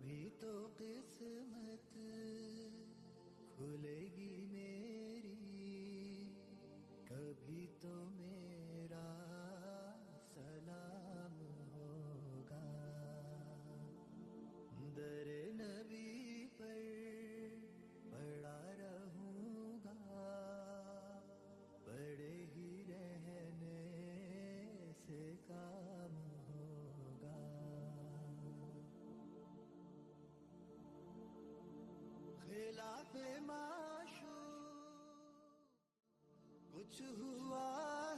کبھی تو قسمت کھلے گی میری، کبھی تو میرا سلام ہوگا، در نبی پر پڑا رہوں گا، پڑے ہی رہنے سے کام ہوگا۔ خلاف معشوق کچھ ہوا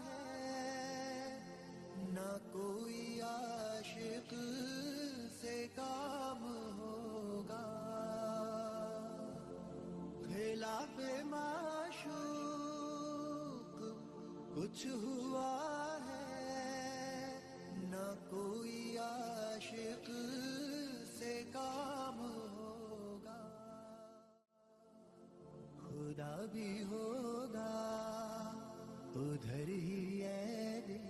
ہے، نہ کوئی عاشق سے کام ہوگا۔ خلاف معشوق کچھ ہوا ہے، نہ کوئی عاشق سے کام ہوگا۔ خدا بھی ہوگا ادھر ہی اے دل،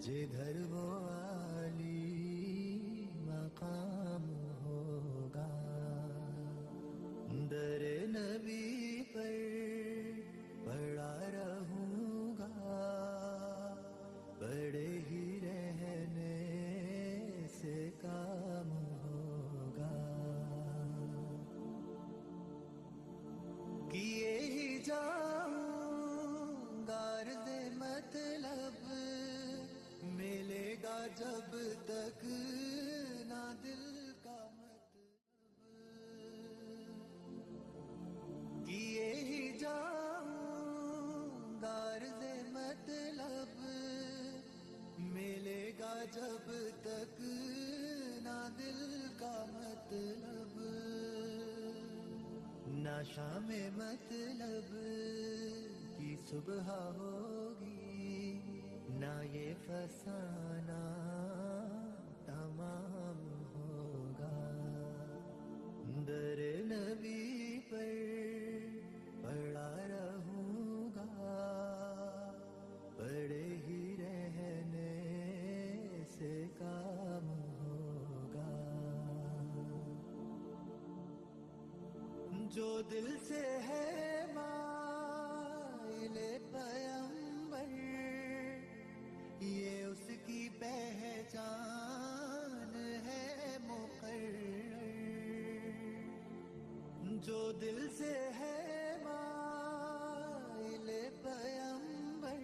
جدھر وہ عالی مقام ہوگا، در نبی پر پڑا رہوں گا، پڑے ہی رہنے سے کام ہوگا۔ کیے ہی جاؤں غرض مطلب، ملے گا جب تک نہ دل کا مطلب۔ کیے ہی جاؤں غرض مطلب، ملے گا جب تک نہ دل کا مطلب۔ نہ شام مطلب کی صبح ہوگی، نہ یہ فسانہ تمام ہوگا، در نبی پر پڑا رہوں گا، پڑے ہی رہنے سے کام ہوگا۔ جو دل سے ہے مائل پیمبر، یہ اس کی پہچان ہے مقرر۔ جو دل سے ہے مائل پیمبر،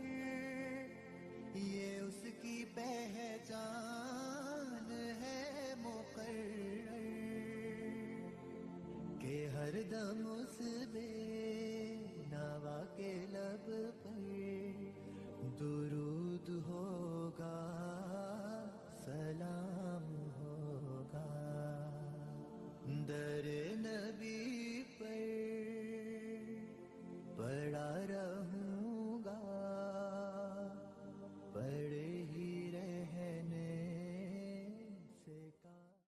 یہ اس کی پہچان ہے مقرر، کہ ہر دم